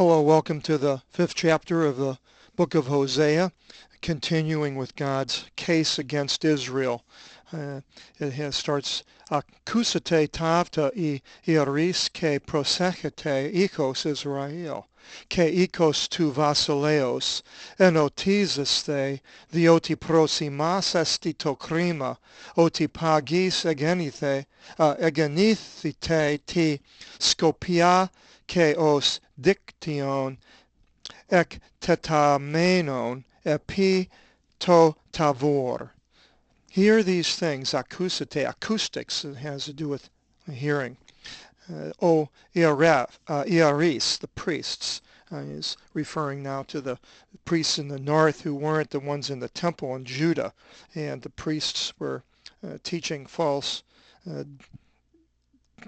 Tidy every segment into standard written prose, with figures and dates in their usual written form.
Hello, welcome to the 5th chapter of the Book of Hosea, continuing with God's case against Israel. Starts Akusate tavta I iris ke prosechete ikos Israel, ke ikos tu vasileos, enotisis the oti prosimas esti to krima, oti pagis egenithite ti scopia ke os diction ek tetamenon epi to tavor. Hear these things, acousate, acoustics, it has to do with hearing. Iaris, the priests, is referring now to the priests in the north who weren't the ones in the temple in Judah, and the priests were teaching false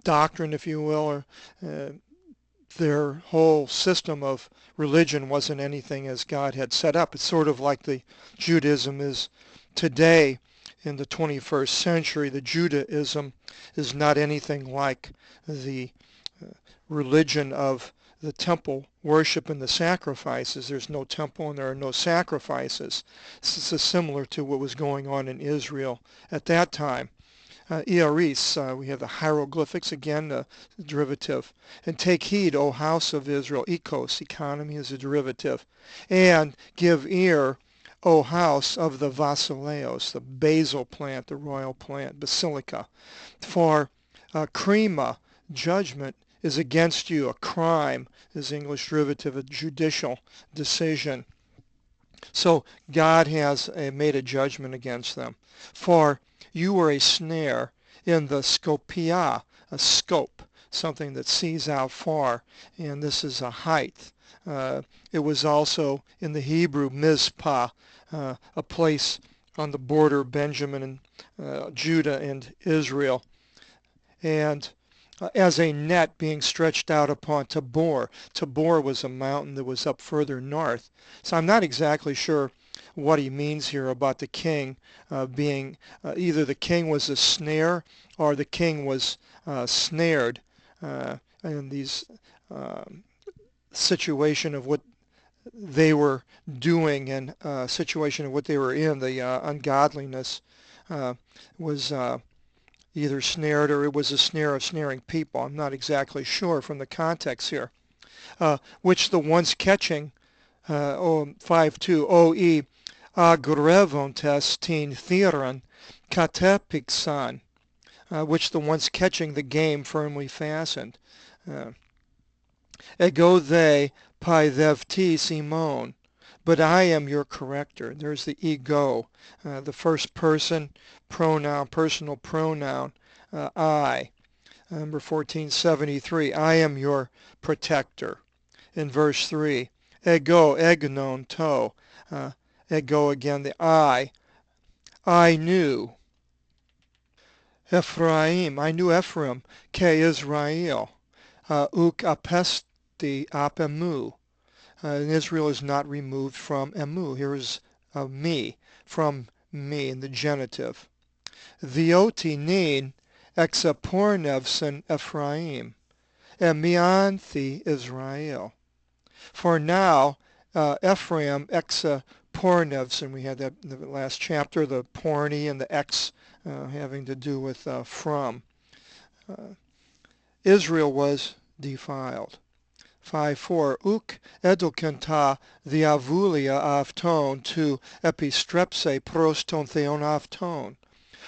doctrine, if you will, or their whole system of religion wasn't anything as God had set up. It's sort of like the Judaism is today in the 21st century. The Judaism is not anything like the religion of the temple worship and the sacrifices. There's no temple and there are no sacrifices. This is similar to what was going on in Israel at that time. Iaris, we have the hieroglyphics, again, the derivative. And take heed, O house of Israel, ekos, economy is a derivative. And give ear, O house of the Vasileos, the basil plant, the royal plant, basilica. For krima, judgment, is against you. A crime is English derivative, a judicial decision. So God has made a judgment against them. For you were a snare in the scopia, a scope, something that sees out far, and this is a height. It was also in the Hebrew Mizpah, a place on the border of Benjamin and Judah and Israel, and as a net being stretched out upon Tabor. Tabor was a mountain that was up further north. So I'm not exactly sure what he means here about the king being either the king was a snare or the king was snared in these situation of what they were doing and situation of what they were in. The ungodliness was either snared or it was a snare of snaring people. I'm not exactly sure from the context here. Which the ones catching, 5:2, O.E. agrevontes tin theron katepixan, which the ones catching the game firmly fastened. Ego they paidevti simon, but I am your corrector. There's the ego, the first person pronoun, personal pronoun, I. Number 1473, I am your protector. In verse 3, ego, egnon, to, ego again, the I knew. Ephraim, I knew Ephraim, ke Israel, uk apesti apemu. And Israel is not removed from emu. Here is me, from me in the genitive. Vioti nin exapornevsen Ephraim, emianthi Israel. For now, Ephraim exapornevsen, we had that in the last chapter, the porny and the ex having to do with from. Israel was defiled. 5:4 uk edukenta diavulia avton to epistrepse proston theon avton.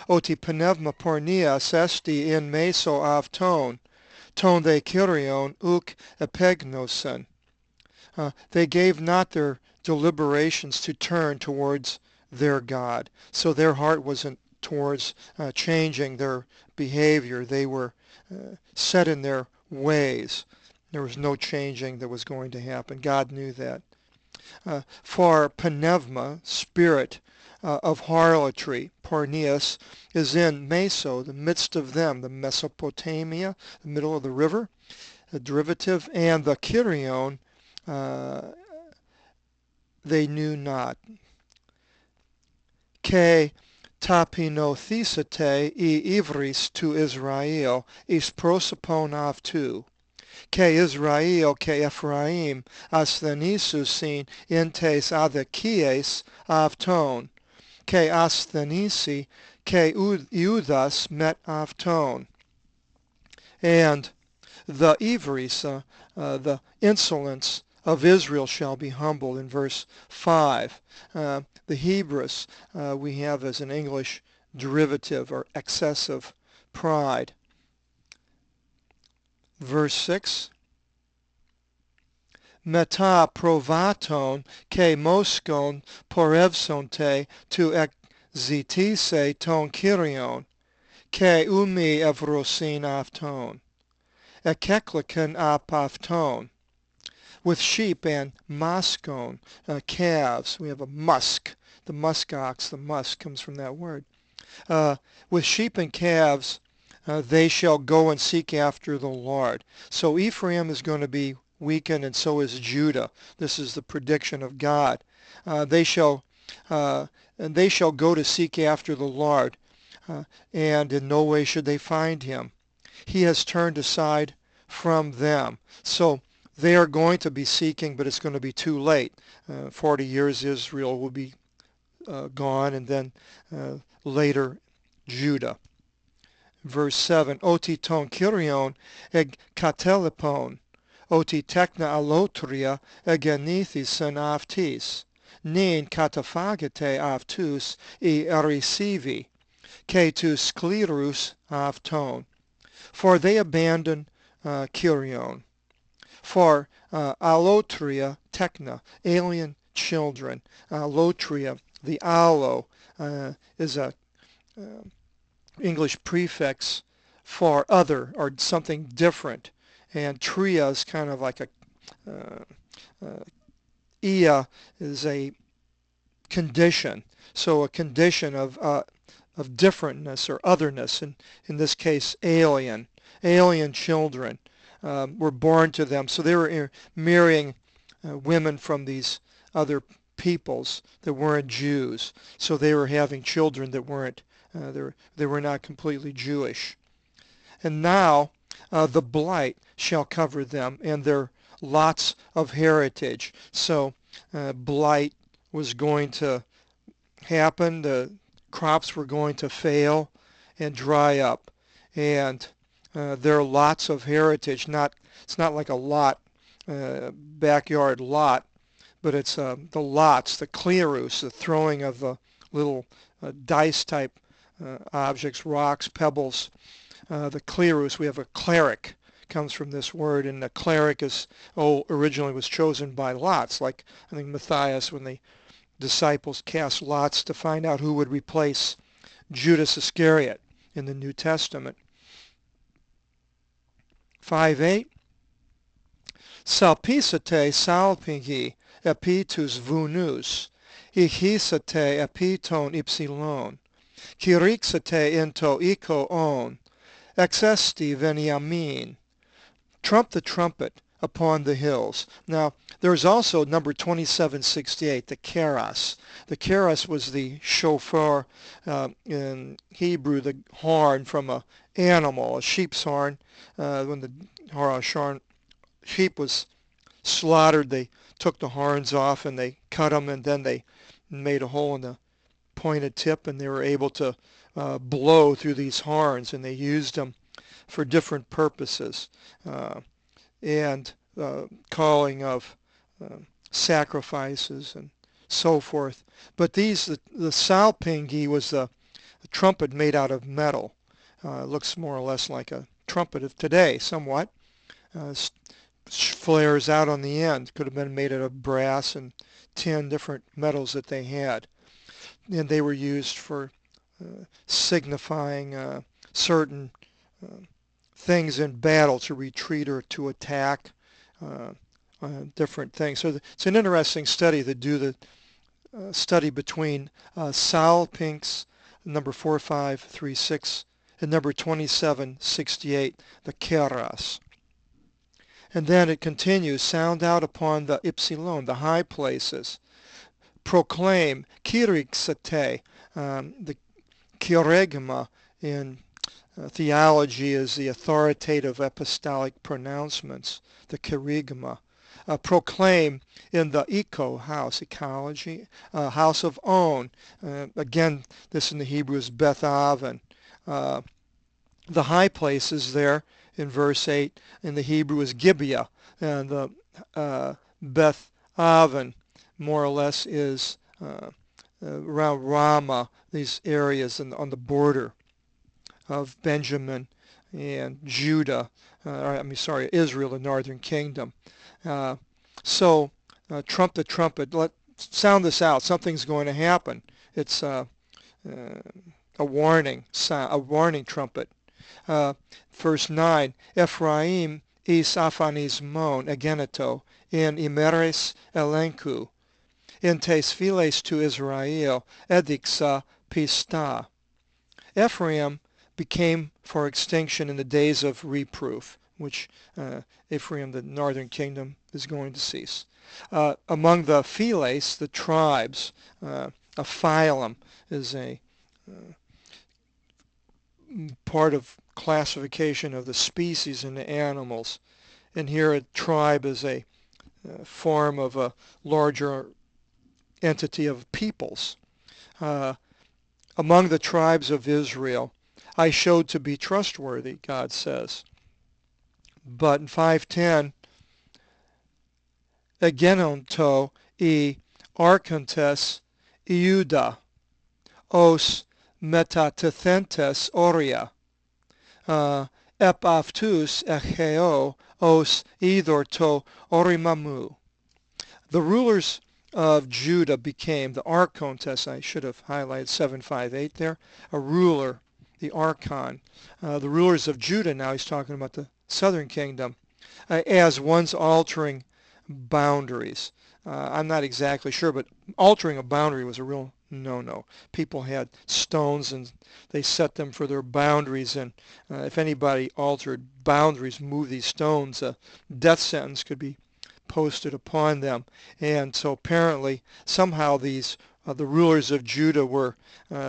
Oti pneuma pornias esti in meso avton, ton de kyrion uk epegnosen. They gave not their deliberations to turn towards their God. So their heart wasn't towards changing their behavior. They were set in their ways. There was no changing that was going to happen. God knew that. For pneuma, spirit of harlotry, porneus, is in meso, the midst of them, the Mesopotamia, the middle of the river, the derivative, and the kyrion, they knew not. Ke tapinothisate e ivris to Israel, is prosopon avtu. Ke Israel, ke Ephraim, asthenisusin entes adhekies avton, ke asthenisi, ke Iudas met avton. And the Ivrisa, the insolence of Israel shall be humbled in verse 5. The Hebrews we have as an English derivative or excessive pride. Verse 6. Meta provaton ke moskon porevsonte tu exitise ton kyrion, ke umi evrosin afton, ekeklikan apafton. With sheep and moskon, calves. We have a musk. The musk ox, the musk comes from that word. With sheep and calves, they shall go and seek after the Lord. So Ephraim is going to be weakened, and so is Judah. This is the prediction of God. They shall and they shall go to seek after the Lord, and in no way should they find him. He has turned aside from them. So they are going to be seeking, but it's going to be too late. 40 years Israel will be gone, and then later Judah. Verse 7, Oti ton kyrion eg katelepon, oti tekna alotria egenithisen aftis, nin katafagete aftus I erisivi, ke tu sklerus afton. For they abandon kyrion. For alotria tekna, alien children. Alotria, the alo, is a English prefix for other or something different, and tria is kind of like a ia is a condition, so a condition of differentness or otherness, and in this case alien children were born to them, so they were marrying women from these other peoples that weren't Jews, so they were having children that weren't they were not completely Jewish. And now the blight shall cover them and their lots of heritage. So blight was going to happen. The crops were going to fail and dry up. And their lots of heritage, it's not like a lot, backyard lot, but it's the lots, the klerus, the throwing of the little dice type objects, rocks, pebbles. The klerus, we have a cleric, comes from this word, and the cleric is originally was chosen by lots, like I think Matthias when the disciples cast lots to find out who would replace Judas Iscariot in the New Testament. 5:8. Salpisate salpingi epitus vunus, ichisate epiton ipsilon, kirixate into eco on, exesti veniamin. Trump the trumpet upon the hills. Now, there's also number 2768, the keras. The keras was the shofar, in Hebrew, the horn from an animal, a sheep's horn. When the sheep was slaughtered, they took the horns off and they cut them, and then they made a hole in the pointed tip, and they were able to blow through these horns, and they used them for different purposes, and calling of sacrifices and so forth. But these, the salpingi was the trumpet made out of metal. It looks more or less like a trumpet of today, somewhat. Flares out on the end. Could have been made out of brass and tin, different metals that they had. And they were used for signifying certain things in battle, to retreat or to attack, different things. So it's an interesting study to do the study between salpinx, number 4536, and number 2768, the keras. And then it continues, sound out upon the ipsilon, the high places. Proclaim, kirixate, the kiregma in Theology is the authoritative apostolic pronouncements, the kerygma. Proclaim in the ecology, house of On. Again, this in the Hebrew is Beth Aven. The high places there in verse 8 in the Hebrew is Gibeah, and the Beth Aven more or less is around Ramah, these areas on the border of Benjamin and Judah, Israel, the northern kingdom. Trump the trumpet, sound this out, something's going to happen. It's a warning sound, a warning trumpet. Verse 9, Ephraim is aphanismon egeneto in imeres elenku, in tes files to Israel edixa pista. Ephraim became for extinction in the days of reproof, which Ephraim, the northern kingdom, is going to cease. Among the philes, the tribes, a phylum is a part of classification of the species in the animals. And here a tribe is a form of a larger entity of peoples. Among the tribes of Israel, I showed to be trustworthy, God says. But in 5:10, egenonto e archontes iuda, os metatethentes aurea, epaftus echeo os idorto orimamu. The rulers of Judah became, the archontes, I should have highlighted 758 there, a ruler, the archon. The rulers of Judah, now he's talking about the southern kingdom, as one's altering boundaries. I'm not exactly sure, but altering a boundary was a real no-no. People had stones and they set them for their boundaries, and if anybody altered boundaries, moved these stones, a death sentence could be posted upon them. And so apparently somehow these the rulers of Judah were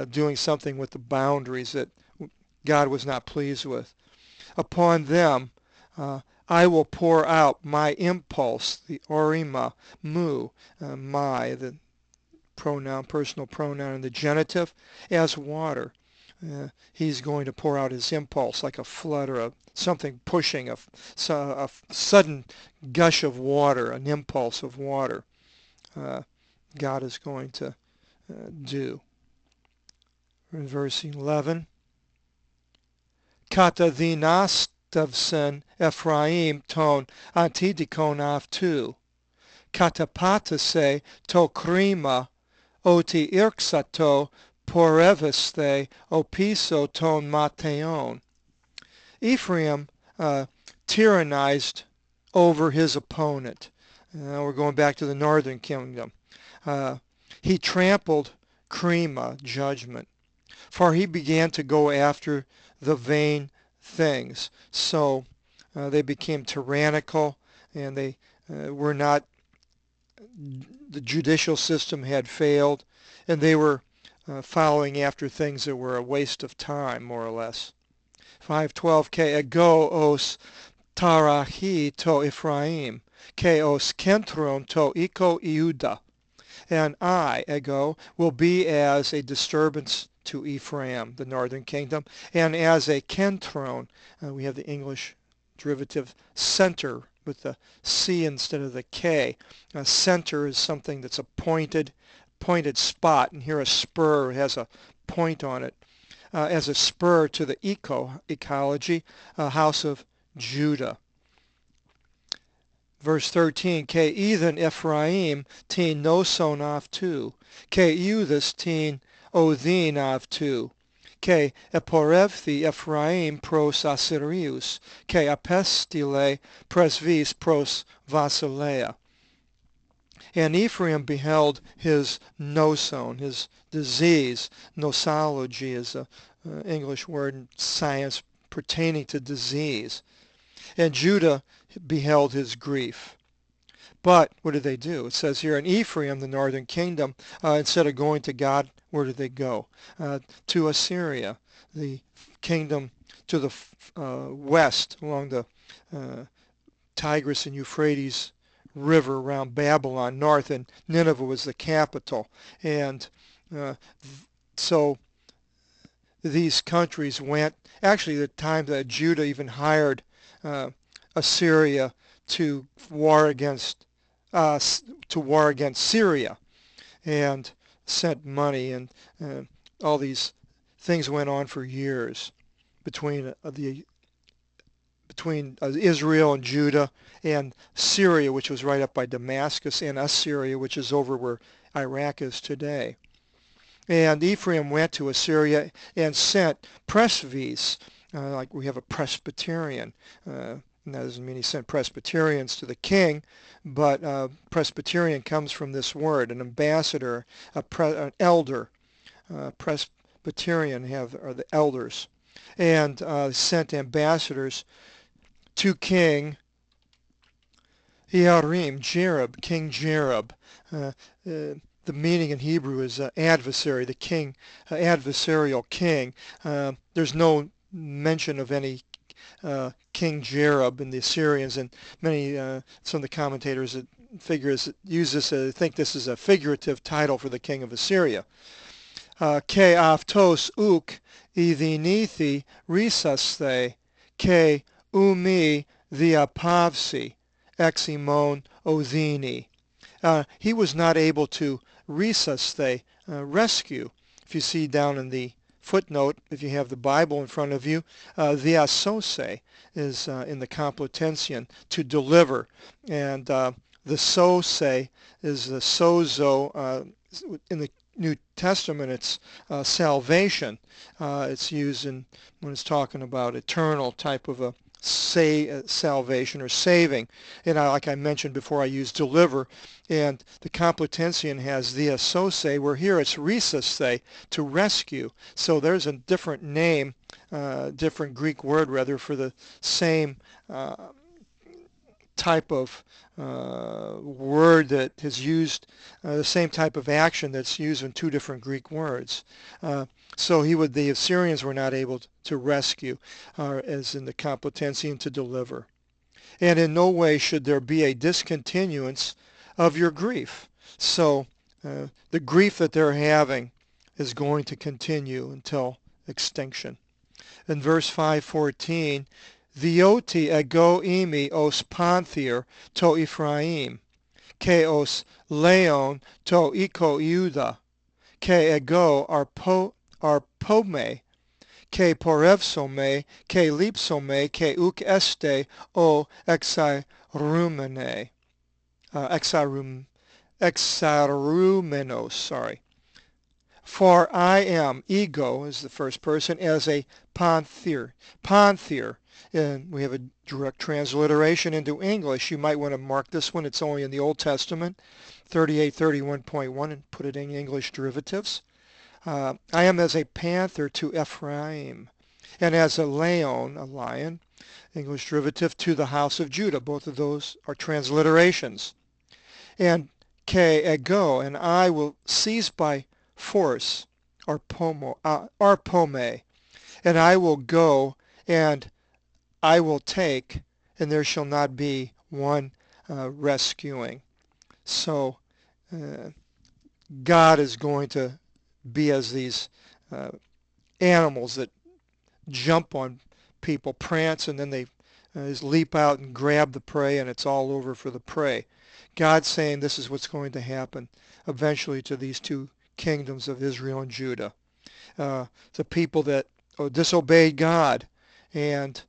doing something with the boundaries that God was not pleased with. Upon them I will pour out my impulse, the orima mu, my, the pronoun, personal pronoun in the genitive, as water. He's going to pour out his impulse like a flood or something pushing, a sudden gush of water, an impulse of water. God is going to do. In verse 11, Kata thinastavsen Ephraim ton antidikon avtu, katapatase to krima oti irksato poreveste opiso ton mateon. Ephraim tyrannized over his opponent. We're going back to the northern kingdom. He trampled krima, judgment, for he began to go after the vain things. So they became tyrannical, and they were not, the judicial system had failed, and they were following after things that were a waste of time, more or less. 5:12, ke ego os tarahi to Ephraim, ke os kentron to iko Iuda. And I, ego, will be as a disturbance to Ephraim, the northern kingdom, and as a kentron, we have the English derivative center with the C instead of the K. A center is something that's a pointed spot, and here a spur has a point on it, as a spur to the ecology, house of Judah. Verse 13, Ke ethan Ephraim tin noson avtu, Ke Euthus tin odhin avtu, Ke eporevthi Ephraim pros Assyrius, Ke apestile presvis pros Vasilea. And Ephraim beheld his noson, his disease. Nosology is an English word in science pertaining to disease. And Judah beheld his grief. But what did they do? It says here in Ephraim, the northern kingdom, instead of going to God, where did they go? To Assyria, the kingdom to the west along the Tigris and Euphrates River around Babylon north, and Nineveh was the capital. And so these countries went, actually the time that Judah even hired Assyria to war against Syria, and sent money, and all these things went on for years between Israel and Judah and Syria, which was right up by Damascus, and Assyria, which is over where Iraq is today. And Ephraim went to Assyria and sent presbyes, like we have a Presbyterian. And that doesn't mean he sent Presbyterians to the king, but Presbyterian comes from this word, an ambassador, an elder. Presbyterian are the elders. And sent ambassadors to King Jerob, King Jerob. The meaning in Hebrew is adversary, the king, adversarial king. There's no mention of any King Jerob in the Assyrians, and some of the commentators that use this, think this is a figurative title for the king of Assyria. Ke aftos uk idinithi risaste, ke umi diapavsi eximon ozini. He was not able to resuscitate, rescue. If you see down in the footnote, if you have the Bible in front of you, diasose is in the complutensian, to deliver. And the sose is the sozo. In the New Testament, it's salvation. It's used when it's talking about eternal type of a salvation or saving. And like I mentioned before, I use deliver, and the complutensian has diasose, where here it's resuscitate, to rescue. So there's a different name, different Greek word rather, for the same type of word that is used, the same type of action that's used in two different Greek words. So the Assyrians were not able to rescue, as in the complutensian, to deliver. And in no way should there be a discontinuance of your grief. So the grief that they're having is going to continue until extinction. In verse 5:14, Dioti ego imi os panther to Ephraim, ke os leon to iko Juda, ke ego arpome, ke porevsome, ke lipsome, ke uk este o exarumenos, sorry. For I am, ego is the first person, as a panther. And we have a direct transliteration into English. You might want to mark this one. It's only in the Old Testament, 3831.1, and put it in English derivatives. I am as a panther to Ephraim, and as a lion, English derivative, to the house of Judah. Both of those are transliterations. And ke ego, and I will seize by force, arpome, and I will go, and I will take, and there shall not be one rescuing. So God is going to be as these animals that jump on people, prance, and then they leap out and grab the prey, and it's all over for the prey. God's saying this is what's going to happen eventually to these two kingdoms of Israel and Judah. The people that disobeyed God, and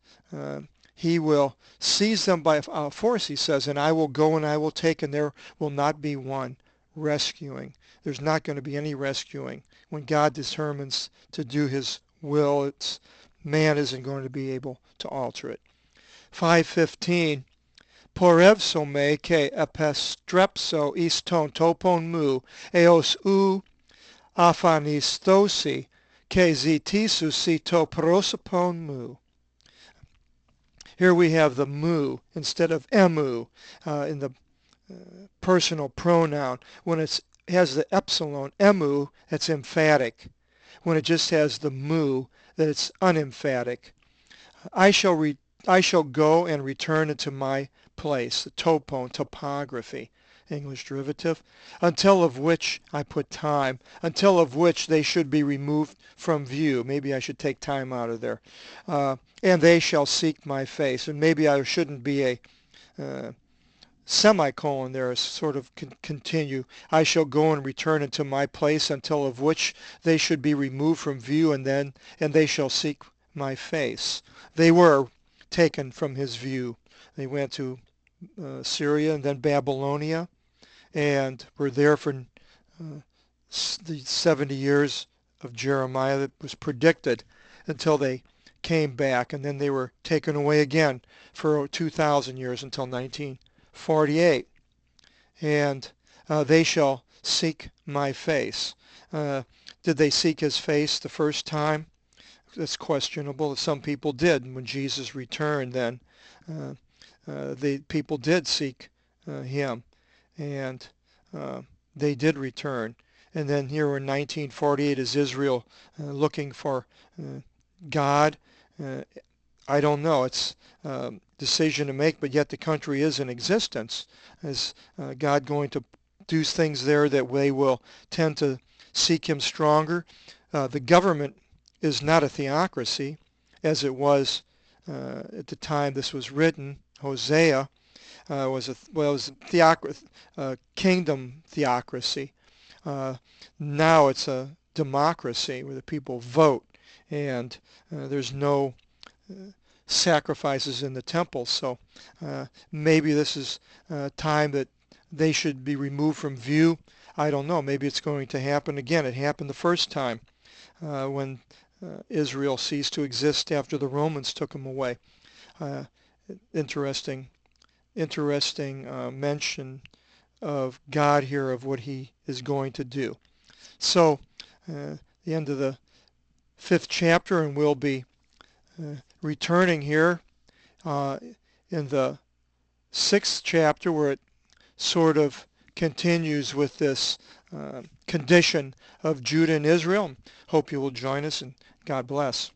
he will seize them by force, he says, and I will go and I will take, and there will not be one rescuing. There's not going to be any rescuing. When God determines to do his will, man isn't going to be able to alter it. 5:15, porevsome ke epistrepso iston topon mu eos u aphanistosi ke zitisu sito prosopon mu. Here we have the mu instead of emu in the personal pronoun. When it has the epsilon, emu, it's emphatic. When it just has the mu, that it's unemphatic. I shall re- I shall go and return into my place, the topography, English derivative, until of which I put time, until of which they should be removed from view. Maybe I should take time out of there. And they shall seek my face. And maybe I shouldn't be a uh, semicolon there, sort of continue. I shall go and return into my place until of which they should be removed from view, and they shall seek my face. They were taken from his view. They went to Syria and then Babylonia, and were there for the 70 years of Jeremiah that was predicted until they came back, and then they were taken away again for 2,000 years until 1948. And they shall seek my face. Did they seek his face the first time? That's questionable. Some people did. When Jesus returned, then uh, the people did seek him, and they did return. And then here in 1948 is Israel looking for God. Uh, I don't know. It's a decision to make, but yet the country is in existence. Is God going to do things there that they will tend to seek him stronger? The government is not a theocracy, as it was at the time this was written. Hosea was a kingdom theocracy. Now it's a democracy where the people vote, and there's no sacrifices in the temple. So maybe this is time that they should be removed from view. I don't know. Maybe it's going to happen again. It happened the first time when Israel ceased to exist after the Romans took them away. Uh, interesting mention of God here, of what he is going to do. So the end of the 5th chapter, and we'll be returning here in the 6th chapter, where it sort of continues with this condition of Judah and Israel. Hope you will join us, and God bless.